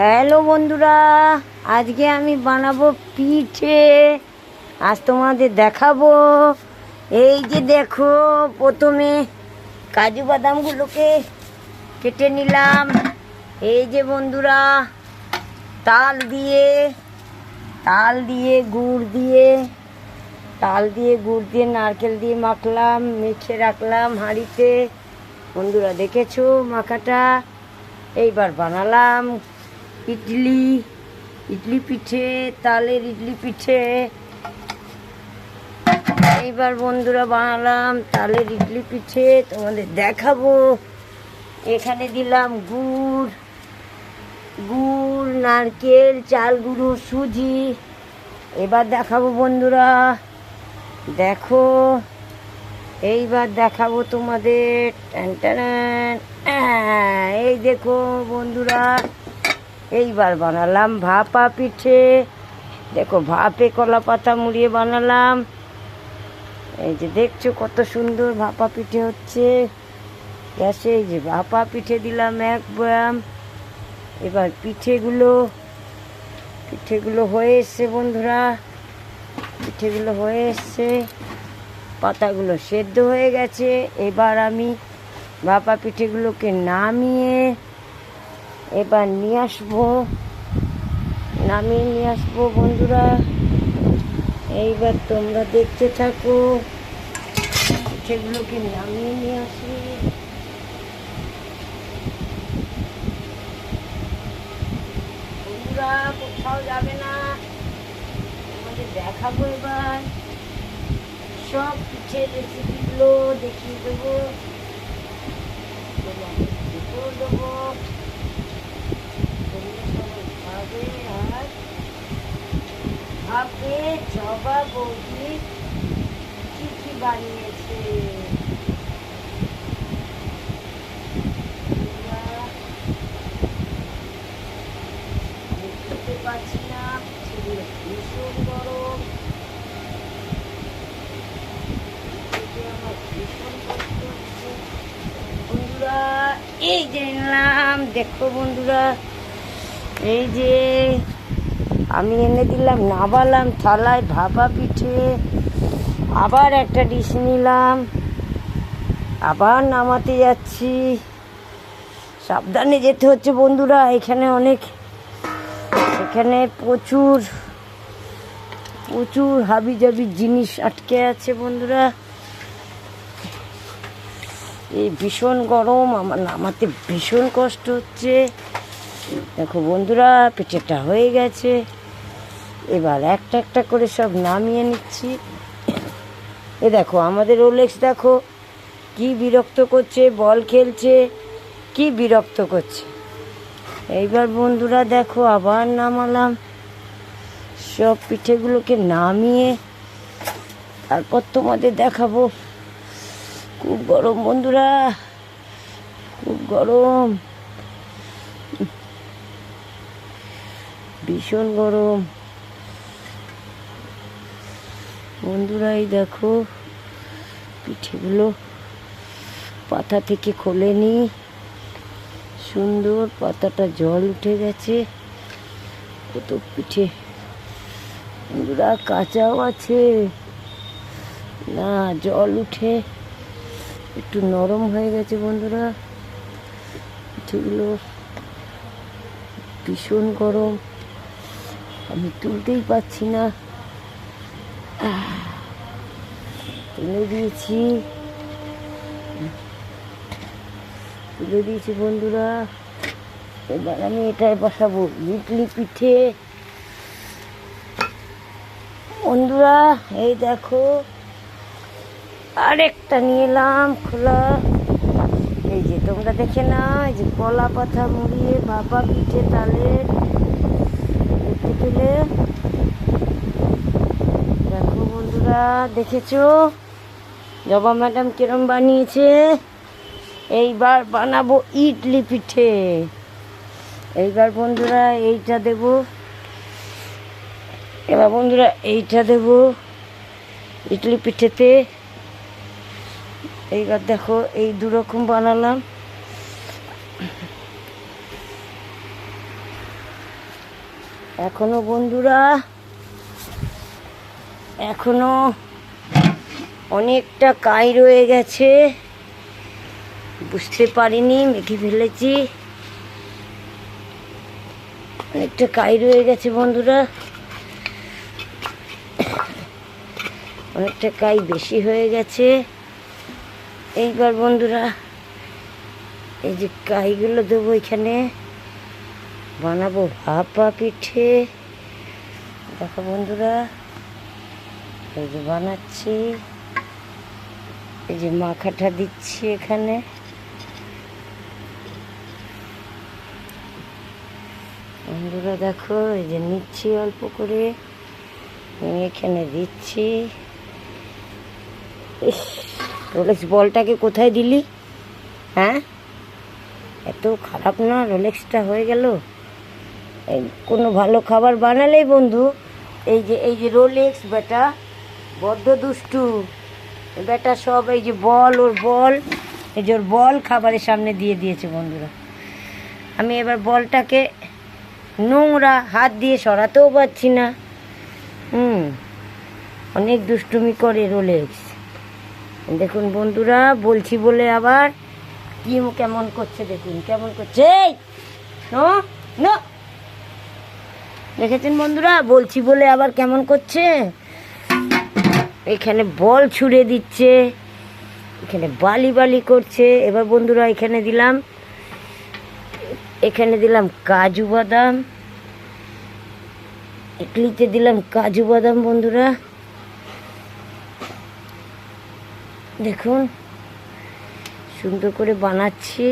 Hello বন্ধুরা, আজকে আমি বানাবো পিঠে। আজ তোমাদের দেখাবো। এই যে দেখো, প্রথমে কাজু বাদামগুলোকে কেটে নিলাম। এই যে বন্ধুরা, তাল দিয়ে গুড় দিয়ে নারকেল দিয়ে মাখলাম, মেখে রাখলাম হাঁড়িতে। বন্ধুরা দেখেছো মাখাটা। এইবার বানালাম ইডলি পিঠে, তালের ইডলি পিঠে। এইবার বন্ধুরা বানালাম তালের ইডলি পিঠে, তোমাদের দেখাবো। এখানে দিলাম গুড়, নারকেল, চাল গুঁড়ো, সুজি। এবার দেখাবো বন্ধুরা, দেখো। এইবার দেখাবো তোমাদের। এই দেখো বন্ধুরা, এইবার বানালাম ভাপা পিঠে। দেখো, ভাপে কলা পাতা মুড়িয়ে বানালাম। এই যে দেখছো কত সুন্দর ভাপা পিঠে হচ্ছে গ্যাসে। এই যে ভাপা পিঠে দিলাম 1 বয়াম। এবার পিঠেগুলো হয়ে এসছে বন্ধুরা, পিঠেগুলো হয়ে এসছে, পাতাগুলো সেদ্ধ হয়ে গেছে। এবার আমি ভাপা পিঠেগুলোকে নামিয়ে নিয়ে আসবো বন্ধুরা। এইবার তোমরা দেখতে থাকো, পিঠেগুলোকে নামিয়ে নিয়ে আসি। বন্ধুরা কোথাও যাবে না, তোমাদের দেখাবো। এবার সব পিঠের রেসিপিগুলো দেখিয়ে দেবো, দেবো। আর ভাবে জবা বৌদি কি বানিয়েছে। দেখতে পাচ্ছি না, সেগুলো ভীষণ গরম। আমার ভীষণ কষ্ট হচ্ছে বন্ধুরা। এই যে নিলাম, দেখো বন্ধুরা, এই যে আমি এনে দিলাম, নাবালাম থালায় ভাপা পিঠে। আবার একটা ডিশ নিলাম, আবার নামাতে যাচ্ছি। সাবধানে যেতে হচ্ছে বন্ধুরা, এখানে প্রচুর হাবিজাবি জিনিস আটকে আছে বন্ধুরা। এই ভীষণ গরম, আমার নামাতে ভীষণ কষ্ট হচ্ছে। দেখো বন্ধুরা, পিঠেটা হয়ে গেছে। এবার একটা করে সব নামিয়ে নিচ্ছি। এ দেখো, আমাদের ওলেক্স দেখো কি বিরক্ত করছে, বল খেলছে, কি বিরক্ত করছে। এইবার বন্ধুরা দেখো, আবার নামালাম সব পিঠেগুলোকে নামিয়ে, তারপর তোমাদের দেখাবো। খুব গরম বন্ধুরা, খুব গরম, ভীষণ গরম বন্ধুরা। এই দেখো পিঠেগুলো পাতা থেকে খোলেনি, সুন্দর পাতাটা জল উঠে গেছে। কত পিঠে বন্ধুরা, কাঁচাও আছে না, জল উঠে একটু নরম হয়ে গেছে বন্ধুরা। পিঠেগুলো ভীষণ গরম, আমি তুলতেই পারছি না। তুলে দিয়েছি বন্ধুরা। এবার আমি এটায় বসাবো ইডলি পিঠে বন্ধুরা। এই দেখো, আরেকটা নিয়ে এলাম খোলা। এই যে তোমরা দেখে না, এই যে কলা পাতা মুড়িয়ে ভাপা পিঠে তালের তুলে। দেখো বন্ধুরা, দেখেছো জবা ম্যাডাম কিরম বানিয়েছে। এইবার বানাবো ইডলি পিঠে। এইবার বন্ধুরা এইটা দেব, ইডলি পিঠেতে। এইবার দেখো, এই 2 রকম বানালাম। এখনো বন্ধুরা এখনো অনেকটা কাই রয়ে গেছে, বুঝতে পারিনি, মেখে ফেলেছি। অনেকটা কাই রয়ে গেছে বন্ধুরা, অনেকটা কাই বেশি হয়ে গেছে। এইবার বন্ধুরা এই যে কাইগুলো দেবো এখানে, বানাবো ভাপা পিঠে। দেখো বন্ধুরা এই যে বানাচ্ছি, এই যে মাখাটা দিচ্ছি এখানে। বন্ধুরা দেখো এই যে নিচ্ছি অল্প করে, এখানে দিচ্ছি। রোলেক্স বলটাকে কোথায় দিলি? হ্যাঁ, এত খারাপ না রোলেক্সটা হয়ে গেল। এই কোনো ভালো খাবার বানালেই বন্ধু এই যে রোলেক্স বেটা বড্ড দুষ্টু বেটা, সব এই যে বল, ওর বল, এই যে ওর বল খাবারের সামনে দিয়ে দিয়েছে বন্ধুরা। আমি এবার বলটাকে নোংরা হাত দিয়ে সরাতেও পারছি না। অনেক দুষ্টুমি করে রোলেক্স। দেখুন বন্ধুরা, বলছি বলে আবার কি কেমন করছে, দেখুন কেমন করছে। এই নো, দেখেছেন বন্ধুরা, বলছি বলে আবার কেমন করছে। এখানে বল ছুঁড়ে দিচ্ছে, এখানে বালি করছে। এবার বন্ধুরা এখানে দিলাম কাজু বাদাম, ইডলিতে দিলাম কাজু বাদাম বন্ধুরা। দেখুন সুন্দর করে বানাচ্ছি,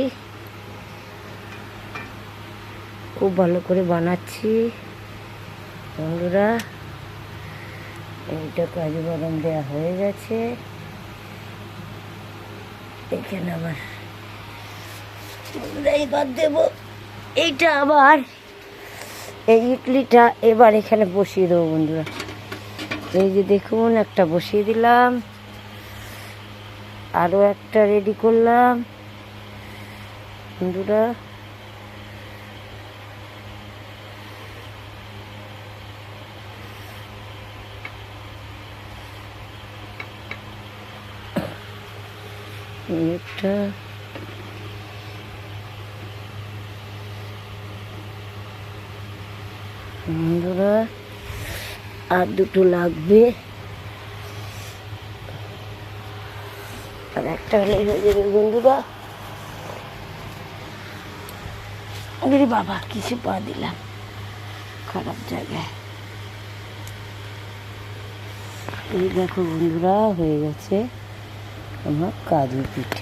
খুব ভালো করে বানাচ্ছি বন্ধুরা। এইটা কাজু বাদাম দেওয়া হয়ে গেছে। এখানে আবার এইবার দেবো এইটা, আবার এই ইডলিটা এবার এখানে বসিয়ে দেবো বন্ধুরা। এই যে দেখুন একটা বসিয়ে দিলাম, আরও একটা রেডি করলাম বন্ধুরা। একটা বন্ধুরা আর দুটো লাগবে, আর একটা হলেই হয়ে যাবে বন্ধুরা। আরে বাবা, কিছু পা দিলাম খারাপ জায়গায়। এই দেখো বন্ধুরা হয়ে গেছে আমার কাজু পিঠে।